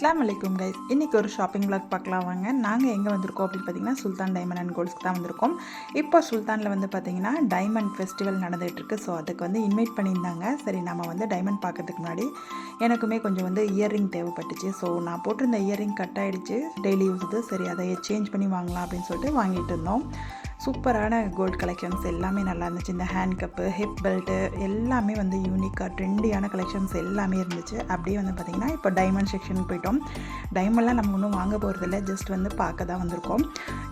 அஸ்ஸலாமு அலைக்கும் கைஸ். இன்றைக்கி ஒரு ஷாப்பிங் vlog பார்க்கலாம் வாங்க. நாங்கள் எங்கே வந்திருக்கோம் அப்படின்னு பார்த்தீங்கன்னா சுல்தான் டைமண்ட் அண்ட் கோல்ட்ஸ்க்கு தான் வந்திருக்கோம். இப்போ சுல்தானில் வந்து பார்த்திங்கன்னா டைமண்ட் ஃபெஸ்டிவல் நடந்துகிட்ருக்கு. ஸோ அதுக்கு வந்து இன்வைட் பண்ணியிருந்தாங்க. சரி நம்ம வந்து டைமண்ட் பார்க்கறதுக்கு முன்னாடி எனக்குமே கொஞ்சம் வந்து இயர்ரிங் தேவைப்பட்டுச்சு. ஸோ நான் போட்டிருந்த இயர்ரிங் கட் ஆகிடுச்சு, டெய்லி யூஸுது. சரி அதை சேஞ்ச் பண்ணி வாங்கலாம் அப்படின்னு சொல்லிட்டு வாங்கிட்டு இருந்தோம். சூப்பரான கோல்டு கலெக்ஷன்ஸ் எல்லாமே நல்லா இருந்துச்சு. இந்த ஹேண்ட் கப்பு, ஹிப் பெல்ட்டு எல்லாமே வந்து யூனிக்காக ட்ரெண்டியான கலெக்ஷன்ஸ் எல்லாமே இருந்துச்சு. அப்படியே வந்து பார்த்திங்கன்னா இப்போ டைமண்ட் செக்ஷனுக்கு போயிட்டோம். டைமண்ட்லாம் நம்ம ஒன்றும் வாங்க போகிறதில்ல, ஜஸ்ட் வந்து பார்க்க தான் வந்திருக்கோம்.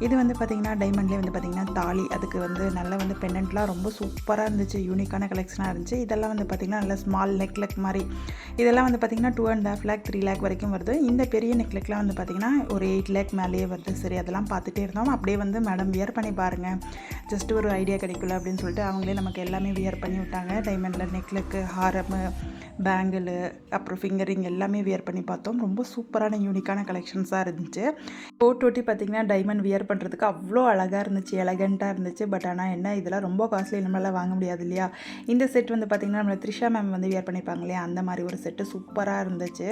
இது வந்து பார்த்திங்கன்னா டைமண்ட்லேயே வந்து பார்த்திங்கன்னா தாலி, அதுக்கு வந்து நல்லா வந்து பெண்டன்ட்லாம் ரொம்ப சூப்பராக இருந்துச்சு, யூனிக்கான கலெக்ஷனாக இருந்துச்சு. இதெல்லாம் வந்து பார்த்திங்கன்னா நல்ல ஸ்மால் நெக்லெக் மாதிரி, இதெல்லாம் வந்து பார்த்திங்கன்னா 2.5 lakh 3 lakh வரைக்கும் வருது. இந்த பெரிய நெக்லெக்லாம் வந்து பார்த்திங்கன்னா ஒரு 8 lakh மேலேயே வருது. சரி அதெல்லாம் பார்த்துட்டே இருந்தோம். அப்படியே வந்து மேடம் வியர் பண்ணி பாருங்கள், ஜஸ்ட் ஒரு ஐடியா கிடைக்கல அப்படின்னு சொல்லிட்டு அவங்களே நமக்கு எல்லாமே வியர் பண்ணி விட்டாங்க. டைமண்டில் நெக்லெக்கு, ஹாரமு, பேங்கிள், அப்புறம் ஃபிங்கரிங் எல்லாமே வியர் பண்ணி பார்த்தோம். ரொம்ப சூப்பரான யூனிக்கான கலெக்ஷன்ஸாக இருந்துச்சு. போட்டோட்டி பார்த்திங்கன்னா டைமண்ட் வியர் பண்ணுறதுக்கு அவ்வளோ அழகாக இருந்துச்சு, எலகண்ட்டாக இருந்துச்சு. பட் ஆனால் என்ன, இதெல்லாம் ரொம்ப காஸ்ட்லி, நம்மளால் வாங்க முடியாது இல்லையா. இந்த செட் வந்து பார்த்திங்கன்னா நம்மளை த்ரிஷா மேம் வந்து வியர் பண்ணிப்பாங்க இல்லையா, அந்த மாதிரி ஒரு செட்டு சூப்பராக இருந்துச்சு.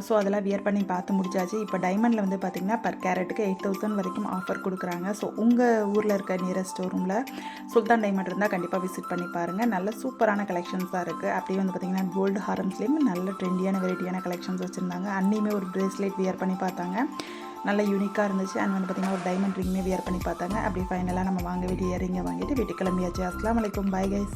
ஸோ அதெல்லாம் வியர் பண்ணி பார்த்து முடிச்சாச்சு. இப்போ டைமண்டில் வந்து பார்த்திங்கன்னா பர் கேரட்டுக்கு 8,000 வரைக்கும் ஆஃபர் கொடுக்குறாங்க. ஸோ உங்கள் ஊரில் இருக்க நியரஸ்ட் ஷோரூமில் சுல்தான் டைமண்ட் இருந்தால் கண்டிப்பாக விசிட் பண்ணி பாருங்கள். நல்ல சூப்பரான கலெக்ஷன்ஸாக இருக்குது. அப்படியே வந்து பார்த்திங்கன்னா கோல்டு ஹாரம்ஸ்லேயும் நல்ல ட்ரெண்டியான வெரைட்டியான கலெக்ஷன்ஸ் வச்சுருந்தாங்க. அன்னியுமே ஒரு பிரேஸ்லெட் வியர் பண்ணி பார்த்தாங்க, நல்ல யூனிக்காக இருந்துச்சு. அண்ட் வந்து பார்த்திங்கன்னா ஒரு டைமண்ட் ரிங்குமே வியர் பண்ணி பார்த்தாங்க. அப்படி ஃபைனலாக நம்ம வாங்க வேண்டிய இயரிங்கை வாங்கிட்டு வீட்டுக்கு கிளம்பியாச்சு. அஸ்ஸலாமு அலைக்கும், பாய் கைஸ்.